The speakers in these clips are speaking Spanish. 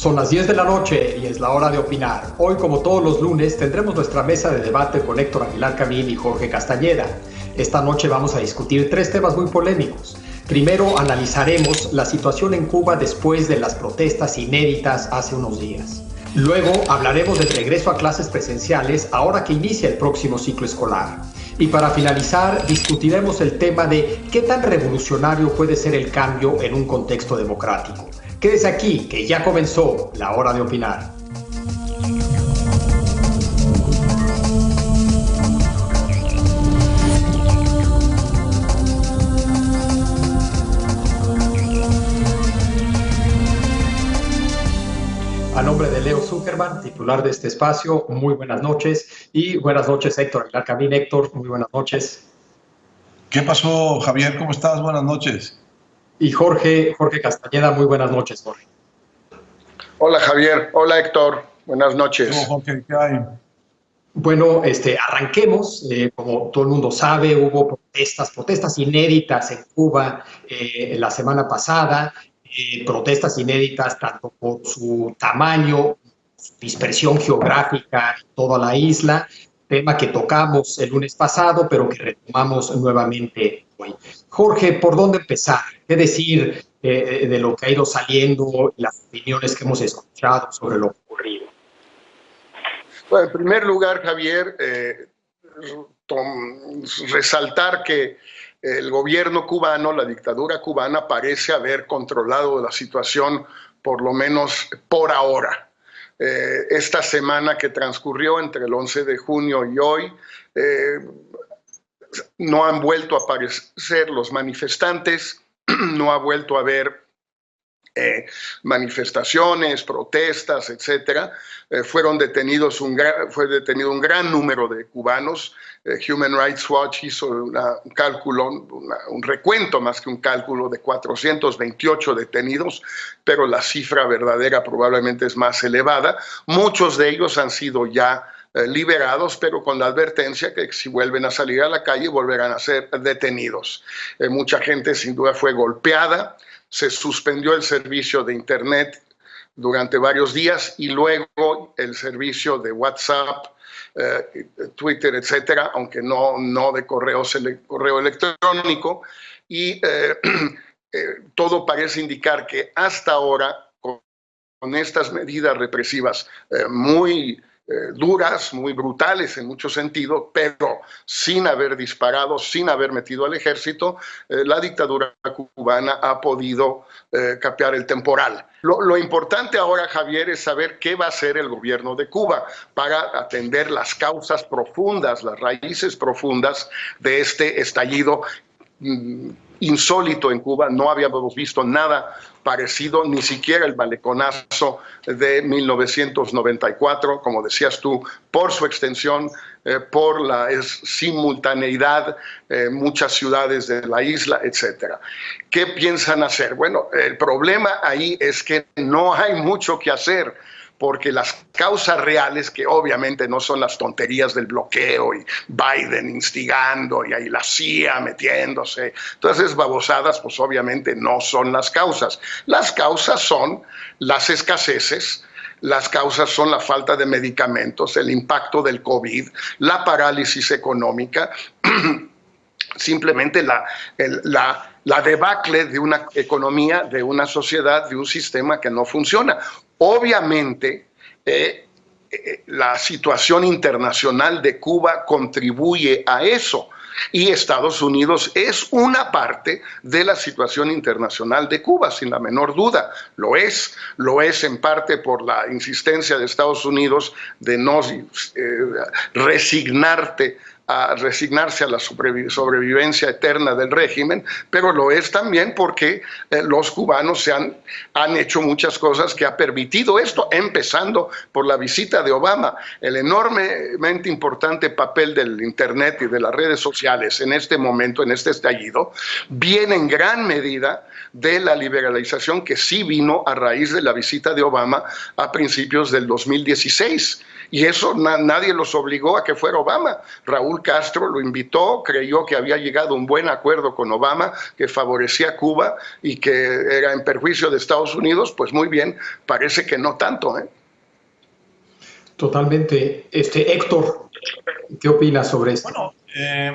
Son las 10 de la noche y es la hora de opinar. Hoy, como todos los lunes, tendremos nuestra mesa de debate con Héctor Aguilar Camín y Jorge Castañeda. Esta noche vamos a discutir 3 temas muy polémicos. Primero, analizaremos la situación en Cuba después de las protestas inéditas hace unos días. Luego, hablaremos del regreso a clases presenciales ahora que inicia el próximo ciclo escolar. Y para finalizar, discutiremos el tema de qué tan revolucionario puede ser el cambio en un contexto democrático. Quédese aquí, que ya comenzó la hora de opinar. A nombre de Leo Zuckerman, titular de este espacio, muy buenas noches. Y buenas noches, Héctor Aguilar Camín. Héctor, muy buenas noches. ¿Qué pasó, Javier? ¿Cómo estás? Buenas noches. Y Jorge Castañeda, muy buenas noches, Jorge. Hola, Javier. Hola, Héctor. Buenas noches. ¿Cómo, Jorge? ¿Qué hay? Bueno, arranquemos. Como todo el mundo sabe, hubo protestas inéditas en Cuba la semana pasada. Protestas inéditas tanto por su tamaño, su dispersión geográfica en toda la isla, tema que tocamos el lunes pasado, pero que retomamos nuevamente hoy. Jorge, ¿por dónde empezar? ¿Qué decir de lo que ha ido saliendo y las opiniones que hemos escuchado sobre lo ocurrido? Bueno, en primer lugar, Javier, resaltar que el gobierno cubano, la dictadura cubana, parece haber controlado la situación, por lo menos por ahora. Esta semana que transcurrió entre el 11 de junio y hoy, no han vuelto a aparecer los manifestantes, no ha vuelto a haber manifestaciones, protestas, etcétera. Fue detenido un gran número de cubanos. Human Rights Watch hizo un cálculo, un recuento más que un cálculo de 428 detenidos, pero la cifra verdadera probablemente es más elevada. Muchos de ellos han sido ya liberados, pero con la advertencia que si vuelven a salir a la calle volverán a ser detenidos. Mucha gente sin duda fue golpeada. Se suspendió el servicio de Internet durante varios días y luego el servicio de WhatsApp, Twitter, etcétera, aunque no de correo electrónico. Y todo parece indicar que hasta ahora, con estas medidas represivas muy duras, muy brutales en muchos sentidos, pero sin haber disparado, sin haber metido al ejército, la dictadura cubana ha podido capear el temporal. Lo importante ahora, Javier, es saber qué va a hacer el gobierno de Cuba para atender las causas profundas, las raíces profundas de este estallido insólito en Cuba. No habíamos visto nada parecido, ni siquiera el maleconazo de 1994, como decías tú, por su extensión, por la simultaneidad, muchas ciudades de la isla, etcétera. ¿Qué piensan hacer? Bueno, el problema ahí es que no hay mucho que hacer, porque las causas reales, que obviamente no son las tonterías del bloqueo y Biden instigando y ahí la CIA metiéndose, todas esas babosadas, pues obviamente no son las causas. Las causas son las escaseces, las causas son la falta de medicamentos, el impacto del COVID, la parálisis económica, simplemente la debacle de una economía, de una sociedad, de un sistema que no funciona. Obviamente, la situación internacional de Cuba contribuye a eso y Estados Unidos es una parte de la situación internacional de Cuba, sin la menor duda. Lo es en parte por la insistencia de Estados Unidos de no resignarse a la sobrevivencia eterna del régimen, pero lo es también porque los cubanos han hecho muchas cosas que ha permitido esto, empezando por la visita de Obama. El enormemente importante papel del Internet y de las redes sociales en este momento, en este estallido, viene en gran medida de la liberalización que sí vino a raíz de la visita de Obama a principios del 2016. Y eso nadie los obligó a que fuera Obama. Raúl Castro lo invitó, creyó que había llegado a un buen acuerdo con Obama, que favorecía a Cuba y que era en perjuicio de Estados Unidos. Pues muy bien, parece que no tanto, ¿eh? Totalmente. Héctor, ¿qué opinas sobre esto? Bueno,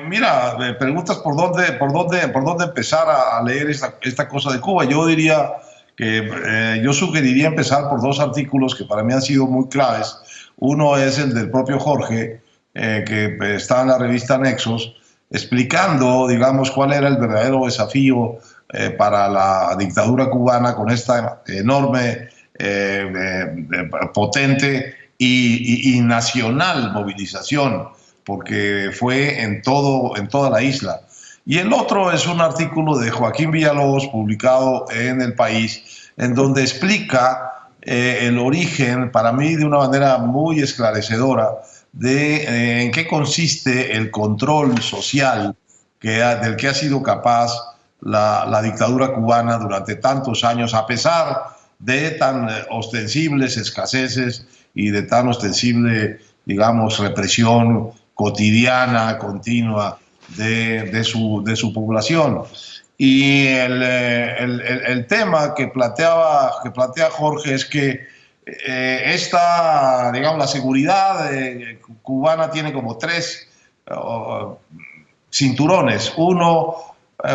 mira, me preguntas por dónde empezar a leer esta cosa de Cuba. Yo diría que yo sugeriría empezar por dos artículos que para mí han sido muy claves. Uno es el del propio Jorge, que está en la revista Nexos, explicando, digamos, cuál era el verdadero desafío para la dictadura cubana con esta enorme, potente y nacional movilización, porque fue en toda la isla. Y el otro es un artículo de Joaquín Villalobos publicado en El País, en donde explica el origen, para mí de una manera muy esclarecedora, de en qué consiste el control social del que ha sido capaz la dictadura cubana durante tantos años, a pesar de tan ostensibles escaseces y de tan ostensible, digamos, represión cotidiana, continua de su población. Y el tema que plantea Jorge es que digamos, la seguridad cubana tiene como tres cinturones. Uno,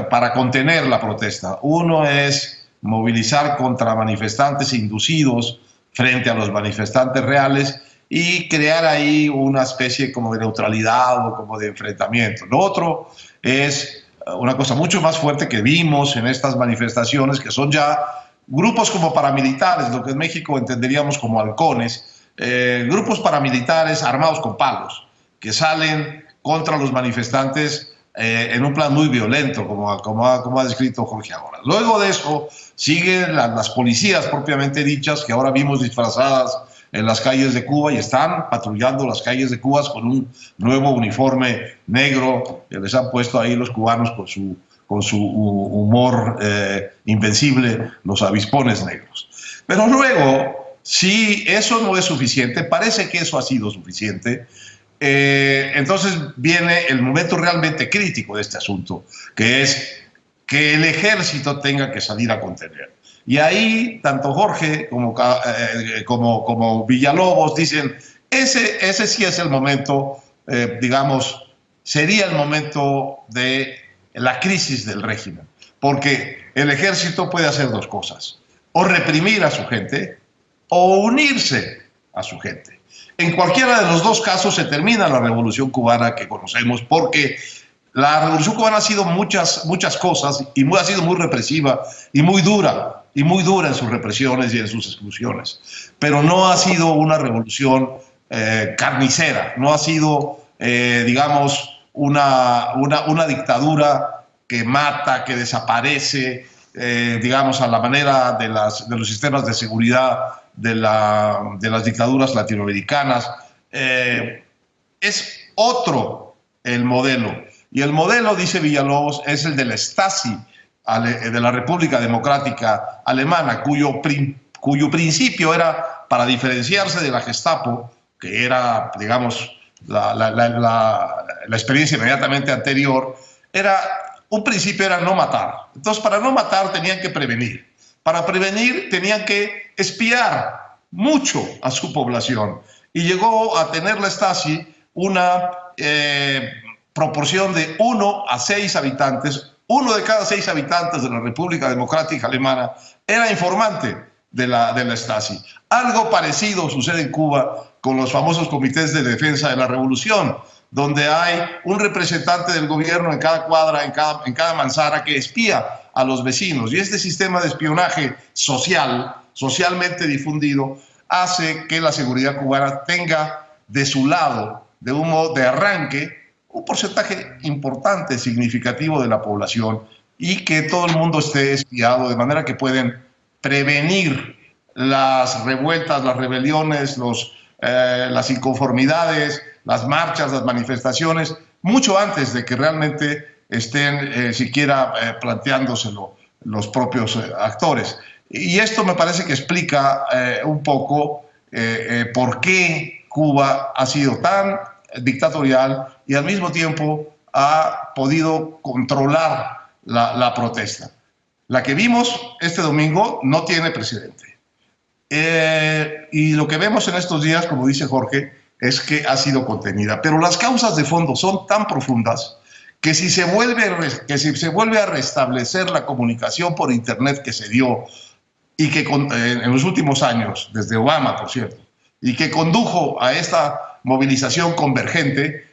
para contener la protesta. Uno es movilizar contra manifestantes inducidos frente a los manifestantes reales y crear ahí una especie como de neutralidad o como de enfrentamiento. Lo otro es una cosa mucho más fuerte que vimos en estas manifestaciones, que son ya grupos como paramilitares, lo que en México entenderíamos como halcones, grupos paramilitares armados con palos, que salen contra los manifestantes en un plan muy violento, como ha descrito Jorge ahora. Luego de eso siguen las policías propiamente dichas, que ahora vimos disfrazadas en las calles de Cuba y están patrullando las calles de Cuba con un nuevo uniforme negro que les han puesto ahí los cubanos con su humor invencible, los avispones negros. Pero luego, si eso no es suficiente, parece que eso ha sido suficiente, entonces viene el momento realmente crítico de este asunto, que es que el ejército tenga que salir a contener. Y ahí tanto Jorge como Villalobos dicen, ese sí es el momento, digamos, sería el momento de la crisis del régimen, porque el ejército puede hacer dos cosas, o reprimir a su gente o unirse a su gente. En cualquiera de los dos casos se termina la revolución cubana que conocemos, porque la revolución cubana ha sido muchas cosas y ha sido muy represiva y muy dura en sus represiones y en sus exclusiones. Pero no ha sido una revolución carnicera, no ha sido, digamos, una dictadura que mata, que desaparece, digamos, a la manera de los sistemas de seguridad de las dictaduras latinoamericanas. Es otro el modelo. Y el modelo, dice Villalobos, es el de la Stasi, de la República Democrática Alemana, cuyo principio era, para diferenciarse de la Gestapo, que era, digamos, la experiencia inmediatamente anterior, un principio era no matar. Entonces, para no matar tenían que prevenir. Para prevenir tenían que espiar mucho a su población. Y llegó a tener la Stasi una proporción de 1 a 6 habitantes. 1 de cada 6 habitantes de la República Democrática Alemana era informante de la Stasi. Algo parecido sucede en Cuba con los famosos comités de defensa de la revolución, donde hay un representante del gobierno en cada cuadra, en cada manzana, que espía a los vecinos. Y este sistema de espionaje socialmente difundido, hace que la seguridad cubana tenga de su lado, de un modo de arranque, un porcentaje importante, significativo de la población, y que todo el mundo esté espiado, de manera que pueden prevenir las revueltas, las rebeliones, las inconformidades, las marchas, las manifestaciones, mucho antes de que realmente estén siquiera planteándoselo los propios actores. Y esto me parece que explica un poco por qué Cuba ha sido tan dictatorial y al mismo tiempo ha podido controlar la protesta. La que vimos este domingo no tiene precedente. Y lo que vemos en estos días, como dice Jorge, es que ha sido contenida. Pero las causas de fondo son tan profundas que si se vuelve a restablecer la comunicación por Internet que se dio y que en los últimos años, desde Obama, por cierto, y que condujo a esta movilización convergente,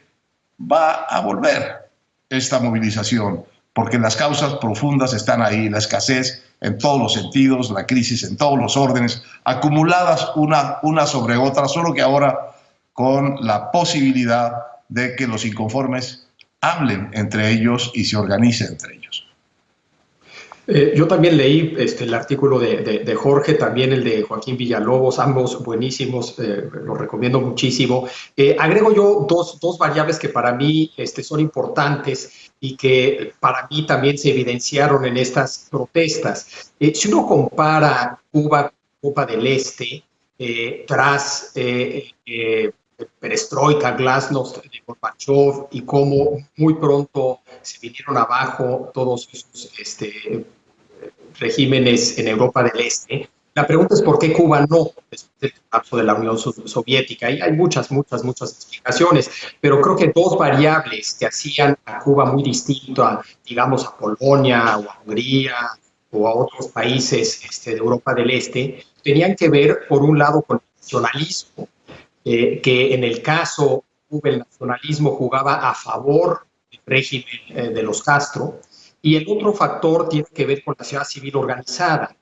va a volver esta movilización, porque las causas profundas están ahí, la escasez en todos los sentidos, la crisis en todos los órdenes, acumuladas una sobre otra, solo que ahora con la posibilidad de que los inconformes hablen entre ellos y se organicen entre ellos. Yo también leí el artículo de Jorge, también el de Joaquín Villalobos, ambos buenísimos, los recomiendo muchísimo. Agrego yo dos variables que para mí son importantes y que para mí también se evidenciaron en estas protestas. Si uno compara Cuba del tras perestroika, glasnost de Gorbachev y cómo muy pronto se vinieron abajo todos esos regímenes en Europa del Este. La pregunta es por qué Cuba no, después del colapso de la Unión Soviética. Y hay muchas explicaciones, pero creo que dos variables que hacían a Cuba muy distinto a, digamos, a Polonia o a Hungría o a otros países de Europa del Este, tenían que ver, por un lado, con el nacionalismo, que en el caso de Cuba el nacionalismo jugaba a favor del régimen de los Castro, y el otro factor tiene que ver con la sociedad civil organizada,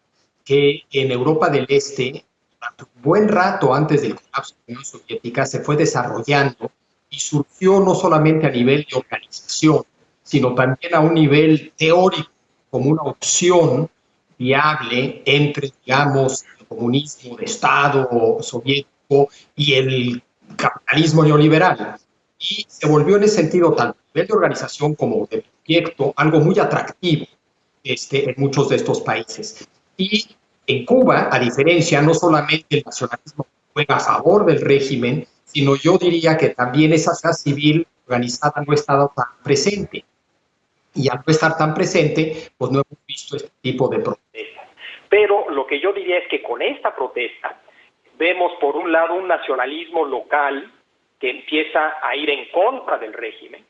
que en Europa del Este, durante un buen rato antes del colapso de la Unión Soviética, se fue desarrollando y surgió no solamente a nivel de organización, sino también a un nivel teórico, como una opción viable entre, digamos, el comunismo de Estado soviético y el capitalismo neoliberal. Y se volvió en ese sentido, tanto a nivel de organización como de proyecto, algo muy atractivo en muchos de estos países. Y en Cuba, a diferencia, no solamente el nacionalismo juega a favor del régimen, sino yo diría que también esa sociedad civil organizada no ha estado tan presente. Y al no estar tan presente, pues no hemos visto este tipo de protestas. Pero lo que yo diría es que con esta protesta vemos, por un lado, un nacionalismo local que empieza a ir en contra del régimen.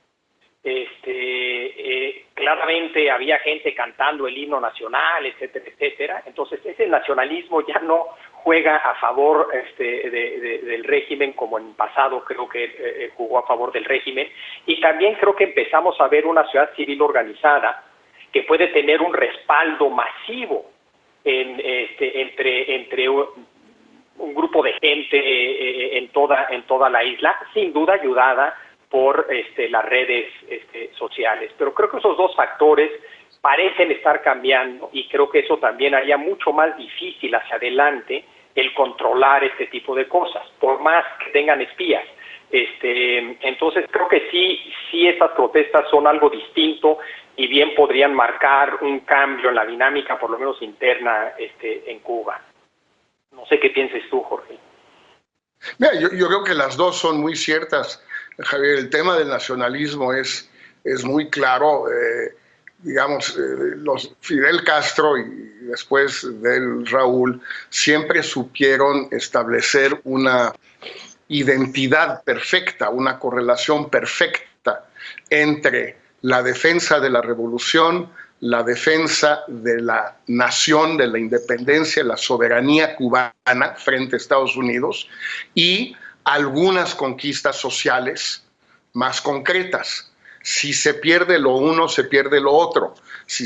Claramente había gente cantando el himno nacional, etcétera, etcétera. Entonces ese nacionalismo ya no juega a favor del régimen como en pasado creo que jugó a favor del régimen. Y también creo que empezamos a ver una sociedad civil organizada que puede tener un respaldo masivo entre un grupo de gente en toda la isla, sin duda ayudada por las redes sociales. Pero creo que esos dos factores parecen estar cambiando y creo que eso también haría mucho más difícil hacia adelante el controlar este tipo de cosas, por más que tengan espías. Entonces creo que sí estas protestas son algo distinto y bien podrían marcar un cambio en la dinámica, por lo menos interna, en Cuba. No sé qué pienses tú, Jorge. Mira, yo creo que las dos son muy ciertas, Javier. El tema del nacionalismo es muy claro. Digamos, Fidel Castro y después del Raúl siempre supieron establecer una identidad perfecta, una correlación perfecta entre la defensa de la revolución, la defensa de la nación, de la independencia, la soberanía cubana frente a Estados Unidos y algunas conquistas sociales más concretas. Si se pierde lo uno, se pierde lo otro. Si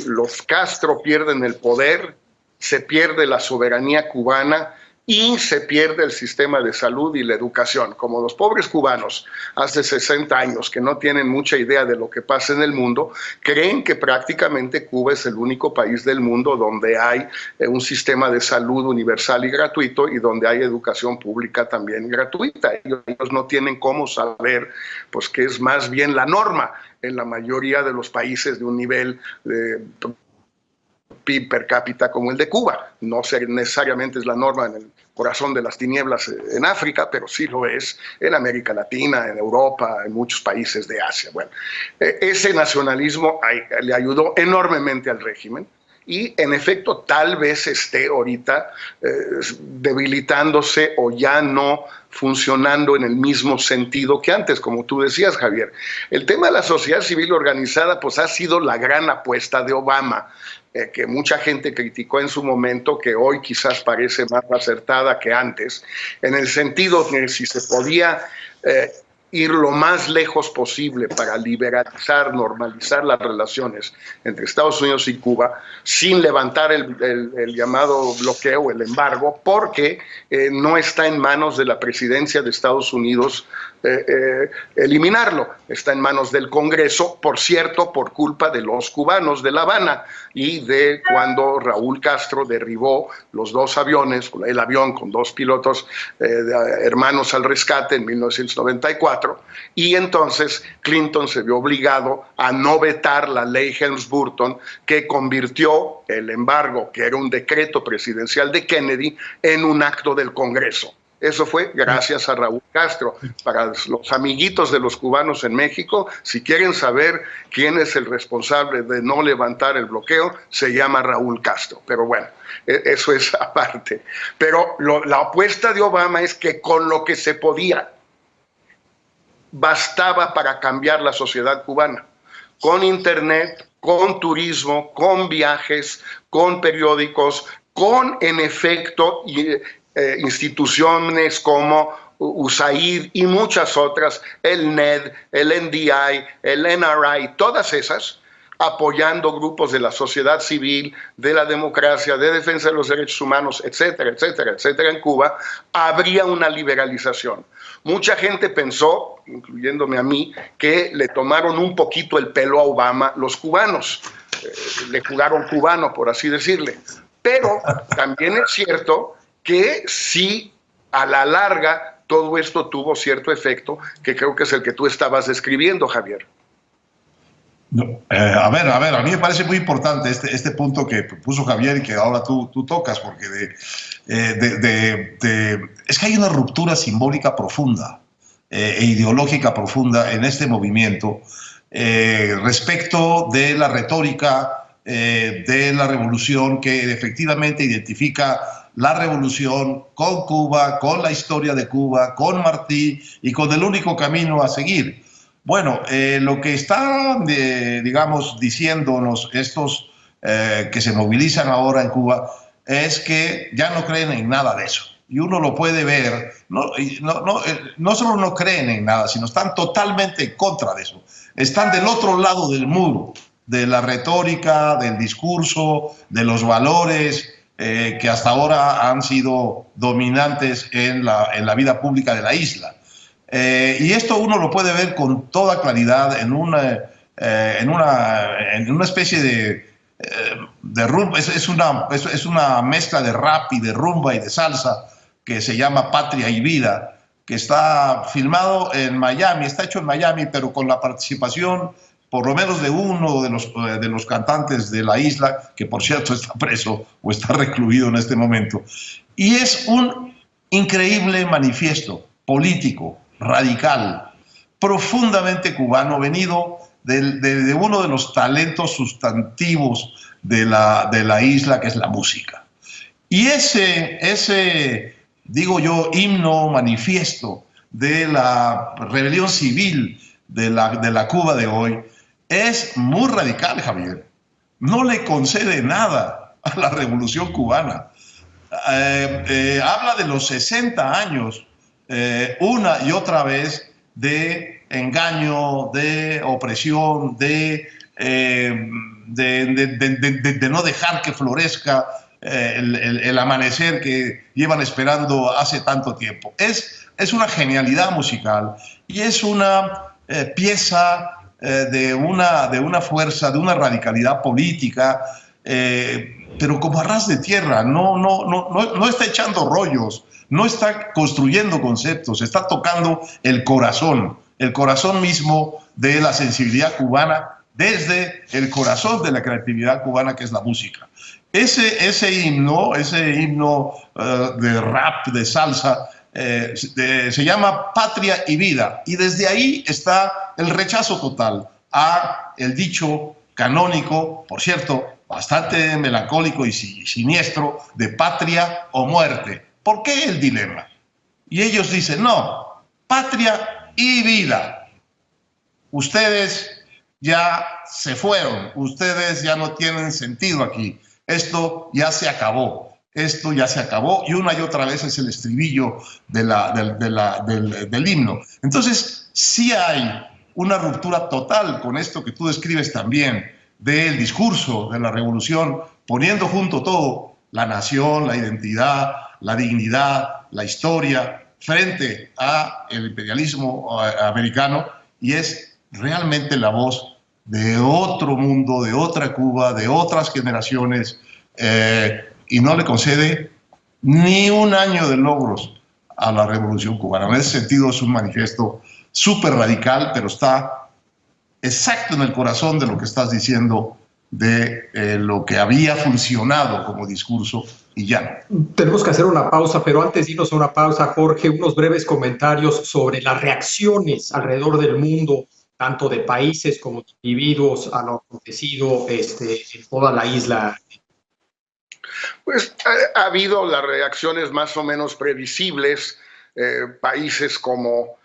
los Castro pierden el poder, se pierde la soberanía cubana y se pierde el sistema de salud y la educación. Como los pobres cubanos hace 60 años que no tienen mucha idea de lo que pasa en el mundo, creen que prácticamente Cuba es el único país del mundo donde hay un sistema de salud universal y gratuito y donde hay educación pública también gratuita. Ellos no tienen cómo saber pues, que es más bien la norma en la mayoría de los países de un nivel PIB per cápita como el de Cuba. No necesariamente es la norma en el corazón de las tinieblas en África, pero sí lo es en América Latina, en Europa, en muchos países de Asia. Bueno, ese nacionalismo le ayudó enormemente al régimen. Y en efecto tal vez esté ahorita debilitándose o ya no funcionando en el mismo sentido que antes, como tú decías, Javier. El tema de la sociedad civil organizada pues ha sido la gran apuesta de Obama, que mucha gente criticó en su momento, que hoy quizás parece más acertada que antes, en el sentido de si se podía ir lo más lejos posible para liberalizar, normalizar las relaciones entre Estados Unidos y Cuba sin levantar el llamado bloqueo, el embargo, porque no está en manos de la presidencia de Estados Unidos eliminarlo. Está en manos del Congreso, por cierto, por culpa de los cubanos de La Habana y de cuando Raúl Castro derribó los dos aviones, el avión con dos pilotos hermanos al rescate en 1994, y entonces Clinton se vio obligado a no vetar la ley Helms-Burton que convirtió el embargo, que era un decreto presidencial de Kennedy, en un acto del Congreso. Eso fue gracias a Raúl Castro. Para los amiguitos de los cubanos en México, si quieren saber quién es el responsable de no levantar el bloqueo, se llama Raúl Castro. Pero bueno, eso es aparte. Pero la apuesta de Obama es que con lo que se podía, bastaba para cambiar la sociedad cubana. Con internet, con turismo, con viajes, con periódicos, con, en efecto, instituciones como USAID y muchas otras, el NED, el NDI, el NRI, todas esas, apoyando grupos de la sociedad civil, de la democracia, de defensa de los derechos humanos, etcétera, etcétera, etcétera, en Cuba, habría una liberalización. Mucha gente pensó, incluyéndome a mí, que le tomaron un poquito el pelo a Obama los cubanos, le jugaron cubano, por así decirle. Pero también es cierto que sí, a la larga, todo esto tuvo cierto efecto, que creo que es el que tú estabas describiendo, Javier. No, a ver, a mí me parece muy importante este punto que puso Javier y que ahora tú tocas, porque es que hay una ruptura simbólica profunda e ideológica profunda en este movimiento respecto de la retórica de la revolución, que efectivamente identifica la revolución con Cuba, con la historia de Cuba, con Martí y con el único camino a seguir. Bueno, lo que están, digamos, diciéndonos estos que se movilizan ahora en Cuba es que ya no creen en nada de eso. Y uno lo puede ver, no solo no creen en nada, sino están totalmente en contra de eso. Están del otro lado del muro, de la retórica, del discurso, de los valores que hasta ahora han sido dominantes en la vida pública de la isla. Y esto uno lo puede ver con toda claridad en una especie de rumba. Es una mezcla de rap y de rumba y de salsa que se llama Patria y Vida, que está filmado en Miami, está hecho en Miami, pero con la participación por lo menos de uno de los cantantes de la isla, que por cierto está preso o está recluido en este momento. Y es un increíble manifiesto político, radical, profundamente cubano, venido de uno de los talentos sustantivos de la isla, que es la música. Y ese, digo yo, himno, manifiesto de la rebelión civil de la Cuba de hoy, es muy radical, Javier. No le concede nada a la revolución cubana. Habla de los 60 años una y otra vez de engaño, de opresión, de no dejar que florezca el amanecer que llevan esperando hace tanto tiempo. Es una genialidad musical y es una pieza de una fuerza, de una radicalidad política, pero como a ras de tierra. No está echando rollos, no está construyendo conceptos, está tocando el corazón mismo de la sensibilidad cubana, desde el corazón de la creatividad cubana, que es la música. ese himno de rap, de salsa, se llama Patria y Vida, y desde ahí está el rechazo total a el dicho canónico, por cierto, bastante melancólico y siniestro, de patria o muerte. ¿Por qué el dilema? Y ellos dicen, no, patria y vida. Ustedes ya se fueron, ustedes ya no tienen sentido aquí. Esto ya se acabó. Esto ya se acabó, y una y otra vez es el estribillo del himno. Entonces, sí hay una ruptura total con esto que tú describes también, del discurso de la revolución, poniendo junto todo, la nación, la identidad, la dignidad, la historia, frente al imperialismo americano, y es realmente la voz de otro mundo, de otra Cuba, de otras generaciones, y no le concede ni un año de logros a la Revolución Cubana. En ese sentido es un manifiesto súper radical, pero está exacto en el corazón de lo que estás diciendo, de lo que había funcionado como discurso y ya no. Tenemos que hacer una pausa, pero antes de irnos a una pausa, Jorge, unos breves comentarios sobre las reacciones alrededor del mundo, tanto de países como de individuos, a lo acontecido en toda la isla. Pues ha habido las reacciones más o menos previsibles, países como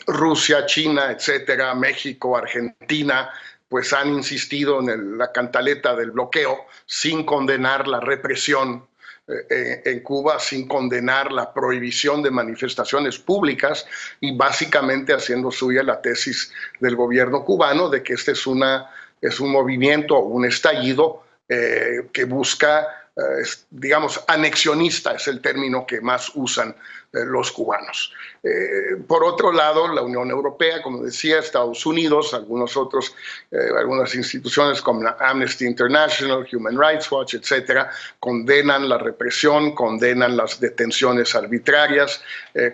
Rusia, China, etcétera, México, Argentina, pues han insistido en la cantaleta del bloqueo, sin condenar la represión en Cuba, sin condenar la prohibición de manifestaciones públicas, y básicamente haciendo suya la tesis del gobierno cubano de que este es un movimiento, un estallido que busca, digamos, anexionista, es el término que más usan los cubanos. Por otro lado, la Unión Europea, como decía, Estados Unidos, algunas instituciones como la Amnesty International, Human Rights Watch, etcétera, condenan la represión, condenan las detenciones arbitrarias,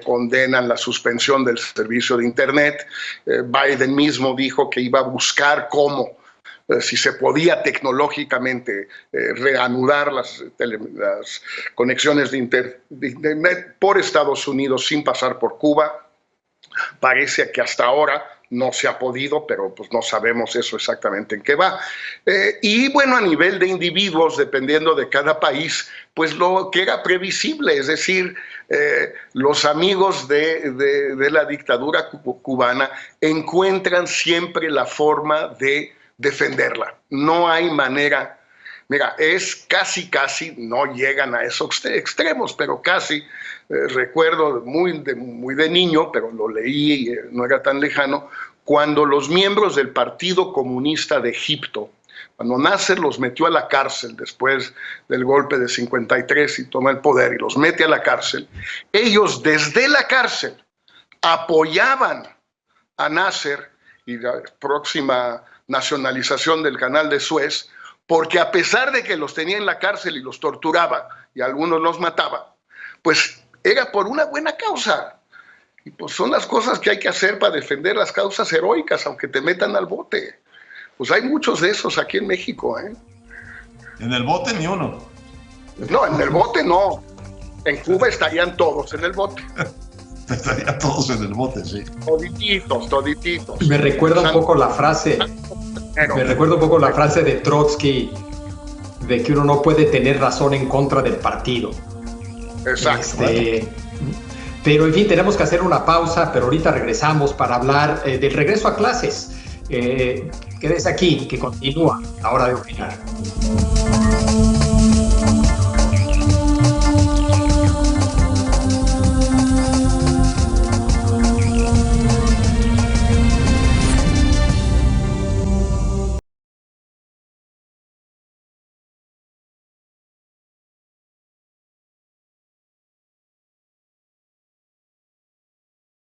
condenan la suspensión del servicio de Internet. Biden mismo dijo que iba a buscar cómo, si se podía tecnológicamente reanudar las conexiones de Internet por Estados Unidos sin pasar por Cuba. Parece que hasta ahora no se ha podido, pero pues no sabemos eso exactamente en qué va. Y bueno, a nivel de individuos, dependiendo de cada país, pues lo que era previsible, es decir, los amigos de la dictadura cubana encuentran siempre la forma de defenderla. No hay manera. Mira, es casi, no llegan a esos extremos, pero casi. Recuerdo muy de niño, pero lo leí y no era tan lejano, cuando los miembros del Partido Comunista de Egipto, cuando Nasser los metió a la cárcel después del golpe de 53 y toma el poder y los mete a la cárcel, ellos desde la cárcel apoyaban a Nasser y la próxima nacionalización del canal de Suez, porque a pesar de que los tenía en la cárcel y los torturaba y algunos los mataba, pues era por una buena causa. Y pues son las cosas que hay que hacer para defender las causas heroicas, aunque te metan al bote. Pues hay muchos de esos aquí en México, ¿eh? En el bote ni uno. No, en el bote no. En Cuba estarían todos en el bote. Estarían todos en el bote, sí. Todititos. Me recuerda un poco la frase. Me recuerda un poco la frase de Trotsky, de que uno no puede tener razón en contra del partido. Exacto. Pero en fin, tenemos que hacer una pausa, pero ahorita regresamos para hablar del regreso a clases. Quédese aquí, que continúa la hora de opinar.